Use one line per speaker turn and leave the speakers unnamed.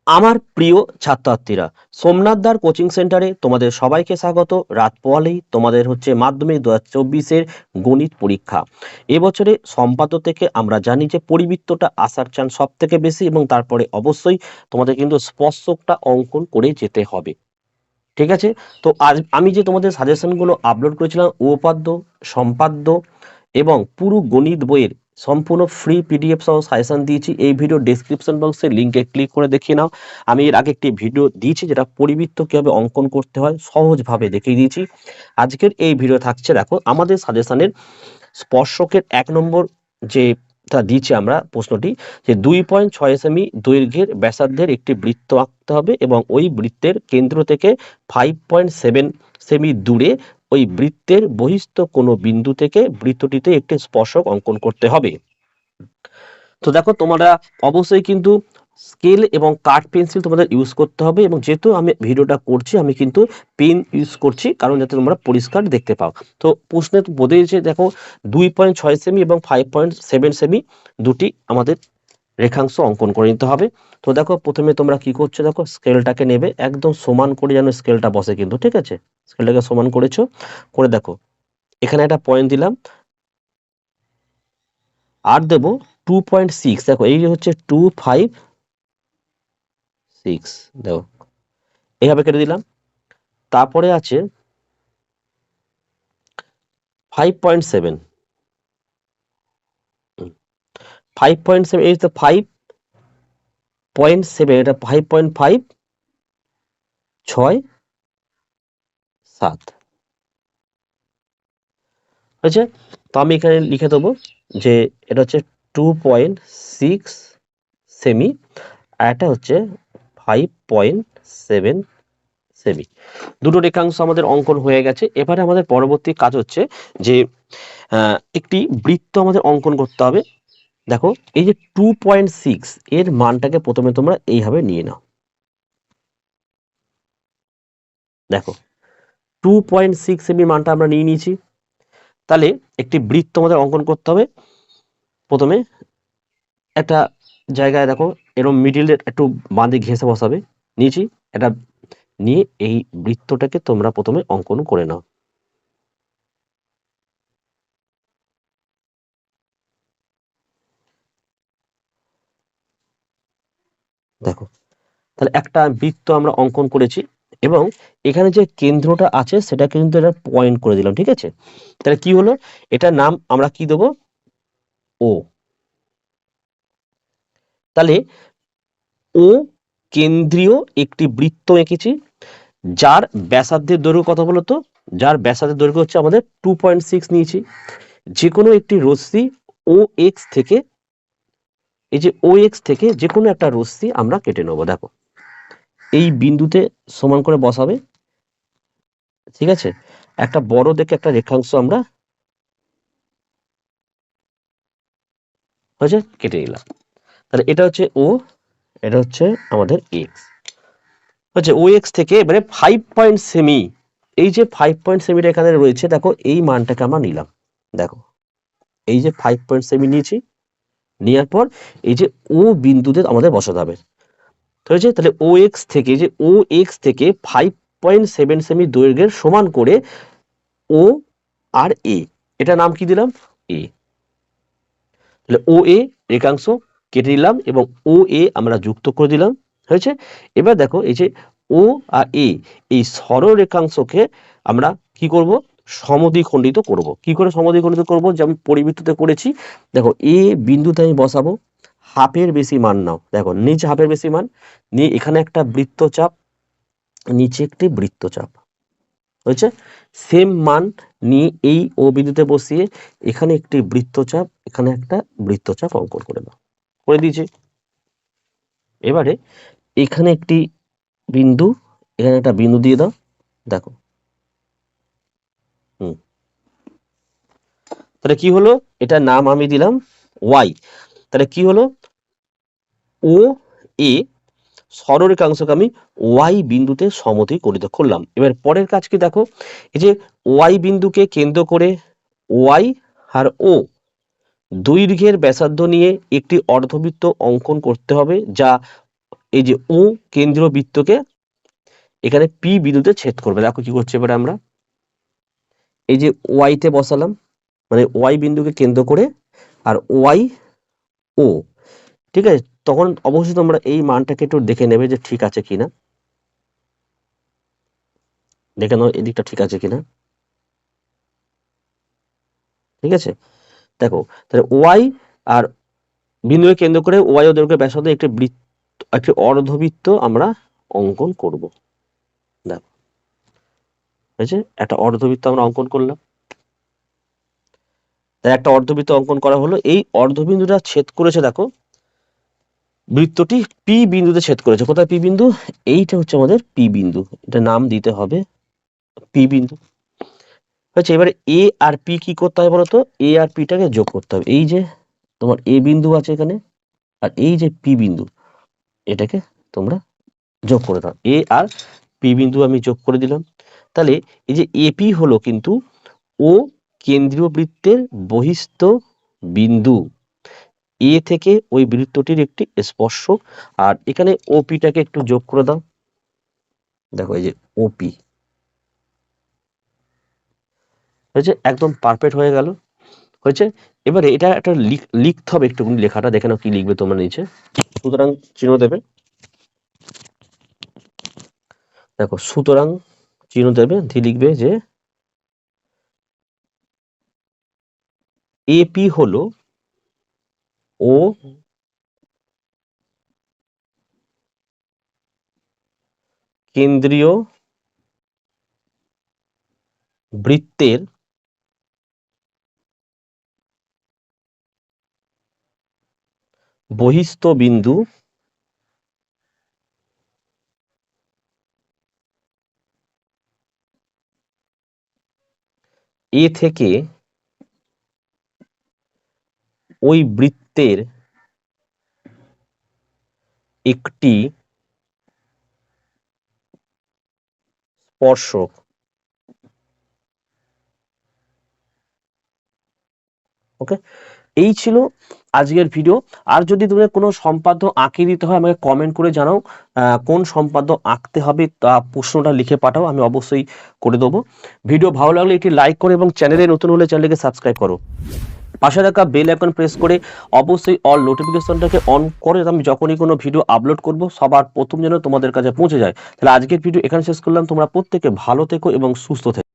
আমার প্রিয় ছাত্রছাত্রীরা, সোমনাথদার কোচিং সেন্টারে তোমাদের সবাইকে স্বাগত। রাত পোহালেই তোমাদের হচ্ছে মাধ্যমিক 2024-এর গণিত পরীক্ষা। এবছরে সম্পাদ্য থেকে আমরা জানি যে পরিবৃত্তটা আসার চান্স সব থেকে বেশি, এবং তারপরে অবশ্যই তোমাদের কিন্তু স্পর্শকটা অঙ্কন করে যেতে হবে। ঠিক আছে? তো আজ আমি যে তোমাদের সাজেশনগুলো আপলোড করেছিলাম, উপপাদ্য, সম্পাদ্য এবং পুরো গণিত বইয়ের সম্পূর্ণ ফ্রি পিডিএফ সহ সাজেশন দিয়েছি। এই ভিডিও ডেসক্রিপশন বক্সে লিঙ্কে ক্লিক করে দেখিয়ে নাও। আমি এর আগে একটি ভিডিও দিয়েছি যেটা পরিবৃত্ত কিভাবে অঙ্কন করতে হয় সহজভাবে দেখিয়ে দিয়েছি। আজকের এই ভিডিও থাকছে, দেখো, আমাদের সাজেশনের স্পর্শকের 1 নম্বর যেটা দিয়েছি আমরা প্রশ্নটি, যে 2.6 সেমি দৈর্ঘ্যের ব্যাসার্ধের একটি বৃত্ত আঁকতে হবে এবং ওই বৃত্তের কেন্দ্র থেকে 5.7 সেমি দূরে ওই বৃত্তের বহিস্থ কোনো বিন্দু থেকে বৃত্তটিতে একটি স্পর্শক অঙ্কন করতে হবে। তো দেখো, তোমরা অবশ্যই কিন্তু স্কেল এবং কাঠ পেন্সিল তোমাদের ইউজ করতে হবে, এবং যেহেতু আমি ভিডিওটা করছি আমি কিন্তু পেন ইউজ করছি, কারণ যাতে তোমরা পরিষ্কার দেখতে পাও। তো প্রশ্নে বলে দিয়েছে, দেখো, 2.6 সেমি এবং 5.7 সেমি দুটি আমাদের রেখাংশ অঙ্কন করে নিতে হবে। তো দেখো, প্রথমে তোমরা কি করছো, দেখো, স্কেলটাকে নেবে একদম সমান করে, যেন স্কেলটা বসে কিন্তু, ঠিক আছে? স্কেলটাকে সমান করেছো, করে দেখো এখানে একটা পয়েন্ট দিলাম, আর দেবো 2.6। দেখো, এই হচ্ছে 256, দেখো এইভাবে কেটে দিলাম। তারপরে আছে 5.7, 5.7, এই তো 5.7, এটা 5.567 হয়েছে। তো আমি এখানে লিখে দেবো যে এটা হচ্ছে 2.6 সেমি, আর এটা হচ্ছে 5.7 সেমি। দুটো রেখাংশ আমাদের অঙ্কন হয়ে গেছে। এবারে আমাদের পরবর্তী কাজ হচ্ছে যে একটি বৃত্ত আমাদের অঙ্কন করতে হবে। দেখো, এই যে 2.6 এর মানটাকে প্রথমে তোমরা এইভাবে নিয়ে নাও। দেখো, 2.6 সেমি মানটা আমরা নিয়ে নিয়েছি। তাহলে একটি বৃত্ত আমাদের অঙ্কন করতে হবে। প্রথমে একটা জায়গায়, দেখো, এরকম মিডিলে একটু বাঁধে ঘেঁষে বসাবে, নিয়েছি। এটা নিয়ে এই বৃত্তটাকে তোমরা প্রথমে অঙ্কন করে নাও। দেখো, তাহলে একটা বৃত্ত আমরা অঙ্কন করেছি, এবং এখানে যে কেন্দ্রটা আছে সেটা কিন্তু এটা পয়েন্ট করে দিলাম, ঠিক আছে? তাহলে কি হলো, এটার নাম আমরা কি দেবো, ও। তাহলে ও কেন্দ্রীয় একটি বৃত্ত এঁকেছি, যার ব্যাসার্ধের দৈর্ঘ্য কত বলতো, যার ব্যাসার্ধের দৈর্ঘ্য হচ্ছে আমাদের 2.6 নিয়েছি। যে কোনো একটি রশ্মি ও এক্স থেকে, এই যে ও এক্স থেকে যে কোনো একটা রশ্মি আমরা কেটে নেবো। দেখো, এই বিন্দুতে সমান করে বসাবে, ঠিক আছে? একটা বড় দেখে একটা রেখাংশ আমরা হয়েছে কেটে নিলাম। তাহলে এটা হচ্ছে ও, এটা হচ্ছে আমাদের এক্স। হচ্ছে ও এক্স থেকে এবারে 5 সেমি, এই যে 5 সেমিটা এখানে রয়েছে, দেখো এই মানটাকে আমরা নিলাম। দেখো, এই যে 5 সেমি নিয়েছি, নেওয়ার পর এই যে ও বিন্দুতে আমাদের বসাতে হবে। হয়েছে? তাহলে ও এক্স থেকে, যে ও এক্স থেকে 5.7 সেমি দৈর্ঘ্যের সমান করে ও আর এ, এটা নাম কি দিলাম, এ। তাহলে ও এ রেখাংশ কেটে নিলাম এবং ও এ আমরা যুক্ত করে দিলাম। হয়েছে? এবার দেখো, এই যে ও আর এ, এই সরলরেখাংশকে আমরা কি করব, সমদ্বিখণ্ডিত করব। কি করে সমদ্বিখণ্ডিত করব, যেমন পরিবৃত্ততে করেছি। দেখো, এ বিন্দুতে আমি বসাবো, হাফের বেশি মান নাও। দেখো, নিচে হাফের বেশি মান নিয়ে এখানে একটা বৃত্তচাপ, নিচে একটি বৃত্তচাপ। হয়েছে? সেম মান নিয়ে এই ও বিন্দুতে বসিয়ে এখানে একটি বৃত্তচাপ, এখানে একটা বৃত্তচাপ অঙ্কন করে দাও। করে দিয়েছি। এবারে এখানে একটি বিন্দু, এখানে একটা বিন্দু দিয়ে দাও। দেখো, তাহলে কি হলো, এটার নাম আমি দিলাম ওয়াই। তাহলে কি হলো, ও এ সরলরেখাংশকে আমি ওয়াই বিন্দুতে সমদ্বিখণ্ডিত করলাম। এবার পরের কাজ কি, দেখো, এই যে ওয়াই বিন্দুকে কেন্দ্র করে ওয়াই আর ও দৈর্ঘ্যের ব্যাসার্ধ নিয়ে একটি অর্ধবৃত্ত অঙ্কন করতে হবে, যা এই যে ও কেন্দ্রীয় বৃত্তকে এখানে পি বিন্দুতে ছেদ করবে। দেখো কি করছে এবারে আমরা এই যে ওয়াইতে বসালাম, মানে ওয়াই বিন্দুকে কেন্দ্র করে, আর ওয়াই ও, ঠিক আছে। তখন অবশ্যই তোমরা এই মানটাকে একটু দেখে নেবে যে ঠিক আছে কিনা, দেখে নাও এদিকটা ঠিক আছে কিনা, ঠিক আছে। দেখো তাহলে ওয়াই আর বিন্দুকে কেন্দ্র করে ওয়াই ও দৈর্ঘ্যের ব্যাসার্ধ একটি অর্ধবৃত্ত আমরা অঙ্কন করব। দেখো হয়েছে, একটা অর্ধবৃত্ত আমরা অঙ্কন করলাম। তাই একটা অর্ধবৃত্ত অঙ্কন করা হলো। এই অর্ধবিন্দুটা ছেদ করেছে, দেখো বৃত্তটি পি বিন্দুতে ছেদ করেছে। কোথায় পি বিন্দু? এইটা হচ্ছে আমাদের পি বিন্দু, এটা নাম দিতে হবে পি বিন্দু। হচ্ছে, এবারে এ আর পি কি করতে হবে বলতো? এ আর পিটাকে যোগ করতে হবে। এই যে তোমার এ বিন্দু আছে এখানে, আর এই যে পি বিন্দু, এটাকে তোমরা যোগ করে দাও। এ আর পি বিন্দু আমি যোগ করে দিলাম। তাহলে এই যে এপি হলো কিন্তু ও কেন্দ্রীয় বৃত্তের বহিস্থ বিন্দু, এ থেকে ওই বৃত্তটির একটি স্পর্শক। আর এখানে ওপিটাকে একটু যোগ করে দাও। দেখো এই যে ওপি হয়েছে, একদম পারফেক্ট হয়ে গেল। হয়েছে, এবারে এটা একটা লিখতে হবে একটুখানি, লেখাটা দেখে নাও কি লিখবে তোমরা নিচে। সুতরাং চিহ্ন দেবে, দেখো সুতরাং চিহ্ন দেবে, দিয়ে লিখবে যে এপি হলো ও কেন্দ্রীয় বৃত্তের বহিস্থ বিন্দু, এ থেকে ওই বৃত্তের একটি স্পর্শক। ওকে, এই ছিল আজকের ভিডিও। আর যদি তোমাদের কোনো সম্পাদ্য আঁকিয়ে দিতে হয় আমাকে কমেন্ট করে জানাও, কোন সম্পাদ্য আঁকতে হবে তা প্রশ্নটা লিখে পাঠাও, আমি অবশ্যই করে দেবো। ভিডিও ভালো লাগলে একটি লাইক করো এবং চ্যানেলে নতুন হলে চ্যানেলকে সাবস্ক্রাইব করো। পাশে রাখা বেল আইকন প্রেস করে অবশ্যই অল নোটিফিকেশনটাকে অন করে, আমি যখনই কোনো ভিডিও আপলোড করব সবার প্রথম যেন তোমাদের কাছে পৌঁছে যায়। তাহলে আজকের ভিডিও এখানে শেষ করলাম। তোমরা প্রত্যেকে ভালো থেকো এবং সুস্থ থেকো।